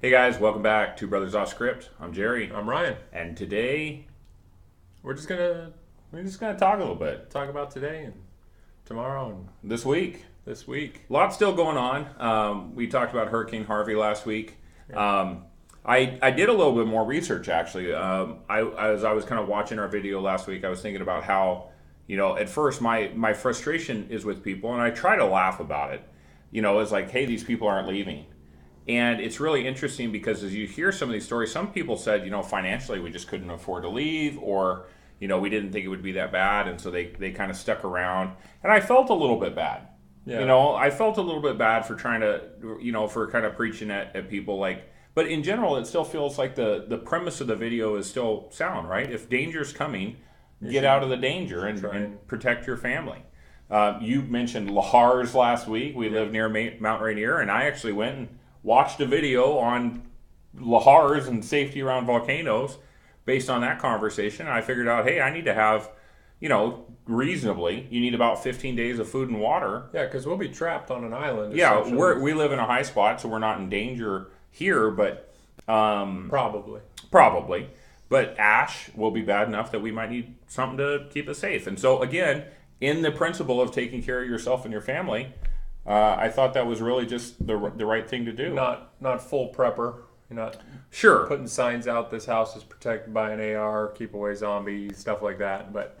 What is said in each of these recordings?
Hey guys, welcome back to Brothers Off Script. I'm Jerry, I'm Ryan. and today We're just gonna we're just going to talk a little bit. talk about today and tomorrow and This week, this week. a lot still going on. We talked about Hurricane Harvey last week. Yeah. I did a little bit more research actually. As I was kind of watching our video last week, I was thinking about how, at first my frustration is with people, and I try to laugh about it. It's like, hey, these people aren't leaving. And it's really interesting because as you hear some of these stories, some people said, financially we just couldn't afford to leave, or, we didn't think it would be that bad. And so they kind of stuck around. And I felt a little bit bad. Yeah. I felt a little bit bad for trying to, for kind of preaching at people but in general, it still feels like the premise of the video is still sound, right? If danger's coming, get out of the danger and protect your family. You mentioned Lahars last week. We live near Mount Rainier, and I actually went and watched a video on lahars and safety around volcanoes based on that conversation. And I figured out, hey, I need to have, reasonably, you need about 15 days of food and water. Yeah, because we'll be trapped on an island. Yeah, we live in a high spot, so we're not in danger here, but Probably. But ash will be bad enough that we might need something to keep us safe. And so, again, in the principle of taking care of yourself and your family, I thought that was really just the right thing to do. Not full prepper. You're not Sure. putting signs out. This house is protected by an AR. Keep away zombies. Stuff like that. But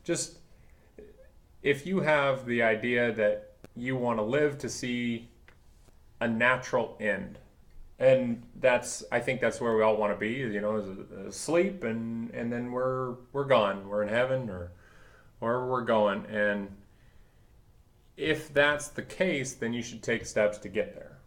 just if you have the idea that you want to live to see a natural end. And I think that's where we all want to be, is asleep and then we're gone. We're in heaven or wherever we're going. And if that's the case, then you should take steps to get there.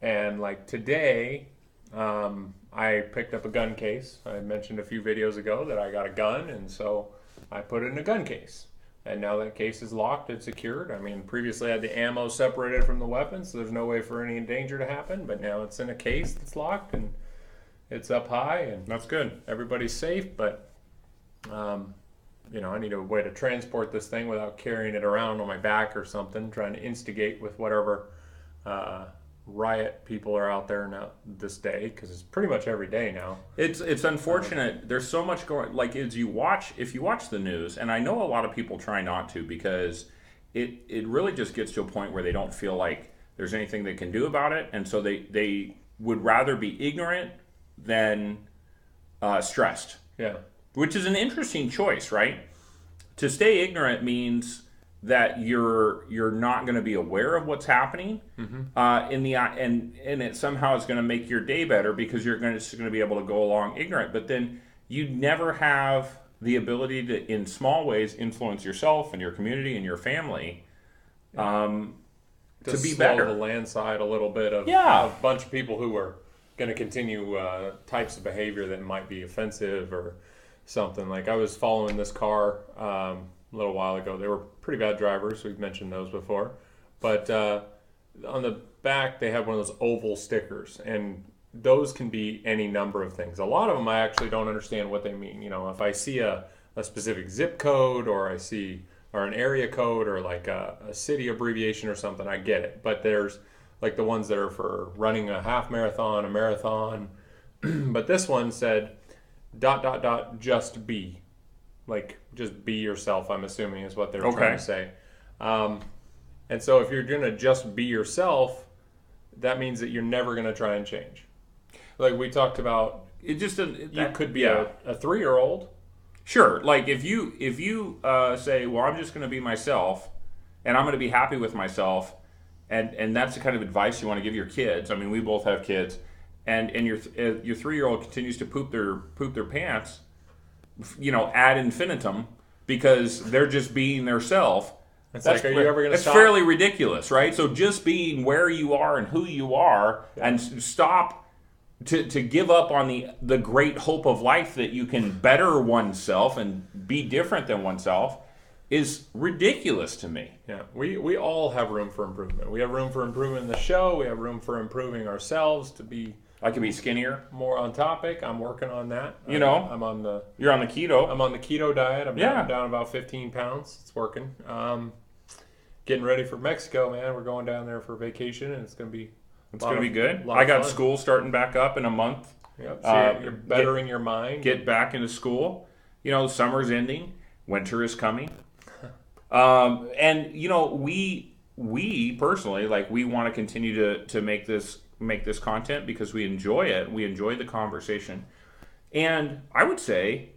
And like today, I picked up a gun case. I mentioned a few videos ago that I got a gun, and so I put it in a gun case. And now that case is locked, it's secured. I mean, previously I had the ammo separated from the weapon, so there's no way for any danger to happen. But now it's in a case that's locked, and it's up high, and That's good. everybody's safe. But, I need a way to transport this thing without carrying it around on my back or something, trying to instigate with whatever riot people are out there now this day, because it's pretty much every day now. It's unfortunate. There's so much going. Like if you watch the news, and I know a lot of people try not to because it really just gets to a point where they don't feel like there's anything they can do about it, and so they would rather be ignorant than stressed. Yeah. Which is an interesting choice, right? To stay ignorant means that you're not going to be aware of what's happening, and it somehow is going to make your day better because you're just going to be able to go along ignorant. But then you never have the ability to, in small ways, influence yourself and your community and your family to be slow better. the landslide a little bit of Yeah. a bunch of people who are going to continue types of behavior that might be offensive or something. Like I was following this car a little while ago. They were pretty bad drivers. We've mentioned those before. But on the back, they have one of those oval stickers, and those can be any number of things. A lot of them I actually don't understand what they mean. If I see a specific zip code or or an area code or like a city abbreviation or something, I get it. But there's like the ones that are for running a half marathon, a marathon. But this one said ... just be. Like, just be yourself, I'm assuming is what they were trying to say. And so if you're going to just be yourself, that means that you're never going to try and change. Like we talked about, you could be a 3-year-old. Sure. Like if you say, well, I'm just going to be myself, and I'm going to be happy with myself, and that's the kind of advice you want to give your kids. I mean, we both have kids, and your 3-year-old continues to poop their pants, ad infinitum, because they're just being their self. It's like, are you ever going to stop? That's fairly ridiculous, right? So just being where you are and who you are, and stop to give up on the great hope of life that you can better oneself and be different than oneself is ridiculous to me. Yeah, we all have room for improvement. We have room for improvement in the show. We have room for improving ourselves to be... I can be skinnier. More on topic. I'm working on that. You're on the keto. I'm on the keto diet. I'm Yeah. down about 15 pounds. It's working. Getting ready for Mexico, man. We're going down there for vacation, and it's going to be It's going to be good. Lot I of got fun. school starting back up in a month. Yep. So you're bettering your mind. Get back into school. Summer's ending. Winter is coming. And we personally, like, we want to continue to make this content because we enjoy it. We enjoy the conversation. And I would say,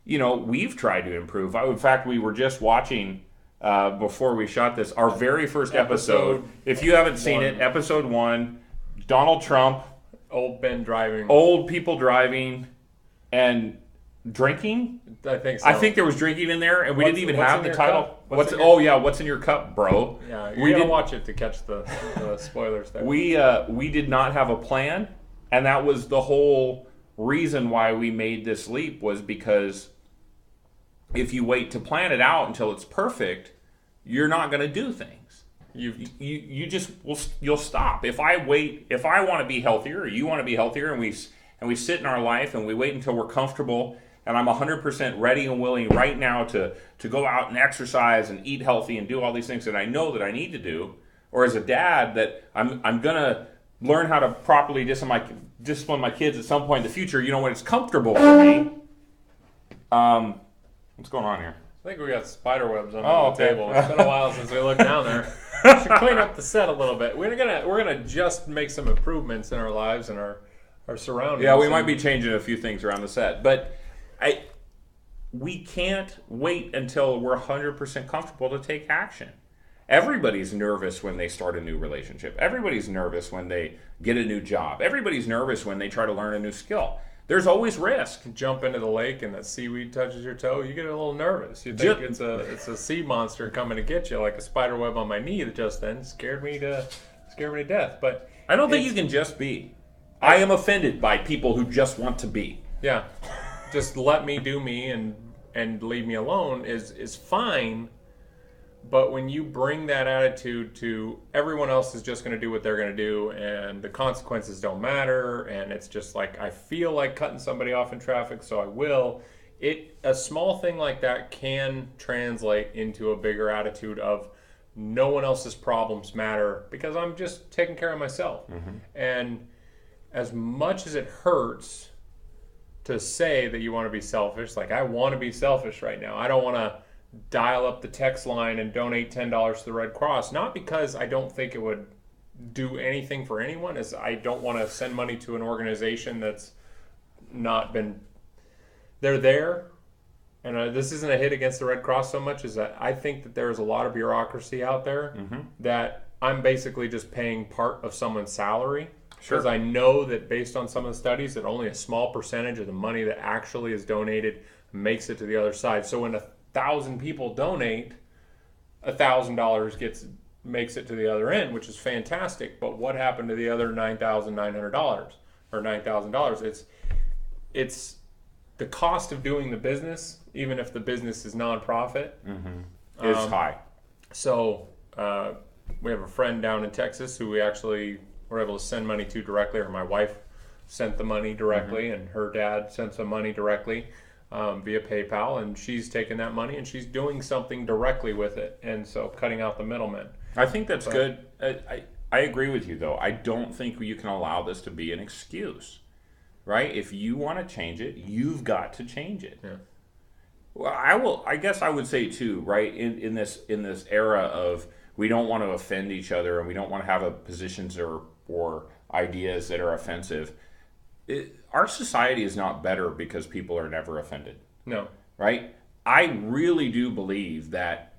we've tried to improve. In fact, we were just watching before we shot this our very first episode. If you haven't seen it, episode 1, Donald Trump, Old Ben driving. old people driving, and drinking. I think so. I think there was drinking in there, and we didn't even what's have in the your title. cup? What's in your cup, bro? Yeah, we didn't didn't watch it to catch the spoilers there. we did not have a plan, and that was the whole reason why we made this leap, was because if you wait to plan it out until it's perfect, you're not going to do things. You'll stop. If I want to be healthier, or you want to be healthier, and we sit in our life and we wait until we're comfortable, and I'm 100% ready and willing right now to go out and exercise and eat healthy and do all these things that I know that I need to do, or as a dad that I'm gonna learn how to properly discipline my kids at some point in the future, when it's comfortable for me. What's going on here? I think we got spider webs under Oh, the okay. table. It's been a while since we looked down there. Should clean up the set a little bit. We're gonna just make some improvements in our lives and our surroundings. Yeah, we might be changing a few things around the set, but we can't wait until we're 100% comfortable to take action. Everybody's nervous when they start a new relationship. Everybody's nervous when they get a new job. Everybody's nervous when they try to learn a new skill. There's always risk. Jump into the lake and that seaweed touches your toe, you get a little nervous. You think it's a sea monster coming to get you, like a spider web on my knee that just then scared me to death. But I don't think you can just be. I am offended by people who just want to be. Yeah, just let me do me and leave me alone is fine. But when you bring that attitude to everyone else is just going to do what they're going to do and the consequences don't matter, and it's just like, I feel like cutting somebody off in traffic, so I will. A small thing like that can translate into a bigger attitude of no one else's problems matter because I'm just taking care of myself. Mm-hmm. And as much as it hurts to say that you want to be selfish, like, I want to be selfish right now. I don't want to dial up the text line and donate $10 to the Red Cross, not because I don't think it would do anything for anyone, as I don't want to send money to an organization that's not been, they're there, and this isn't a hit against the Red Cross so much as that I think that there's a lot of bureaucracy out there that I'm basically just paying part of someone's salary, because I know that based on some of the studies that only a small percentage of the money that actually is donated makes it to the other side. So when 1,000 people donate, $1,000 makes it to the other end, which is fantastic. But what happened to the other $9,900 or $9,000? It's the cost of doing the business, even if the business is nonprofit, Is high. So we have a friend down in Texas who we actually were able to send money to directly, or my wife sent the money directly, and her dad sent some money directly. Via PayPal, and she's taking that money and she's doing something directly with it, and so cutting out the middleman. I think that's good. I agree with you, though. I don't think you can allow this to be an excuse, right? If you want to change it, you've got to change it. Yeah. Well, I guess I would say too, right? In this era of we don't want to offend each other and we don't want to have positions or ideas that are offensive. Our society is not better because people are never offended. No. Right? I really do believe that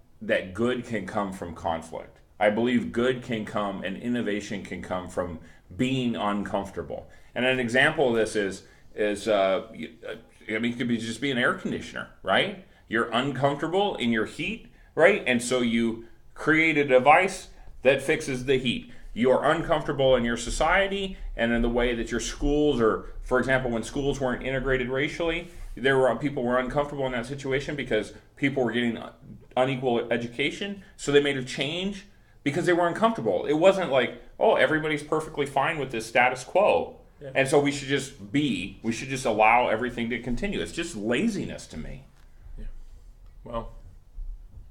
good can come from conflict. I believe good can come and innovation can come from being uncomfortable. And an example of this is it could be just be an air conditioner, right? You're uncomfortable in your heat, right? And so you create a device that fixes the heat. You're uncomfortable in your society and in the way that your schools, or for example, when schools weren't integrated racially, people were uncomfortable in that situation because people were getting unequal education. So they made a change because they were uncomfortable. It wasn't like, oh, everybody's perfectly fine with this status quo. Yeah. And so we should just allow everything to continue. It's just laziness to me. Yeah. Well,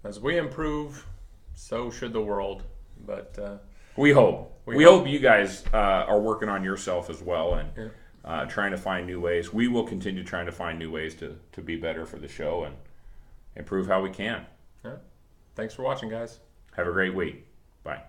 as we improve, so should the world. But We hope. We hope you guys are working on yourself as well and Yeah. trying to find new ways. We will continue trying to find new ways to be better for the show and improve how we can. Yeah. Thanks for watching, guys. Have a great week. Bye.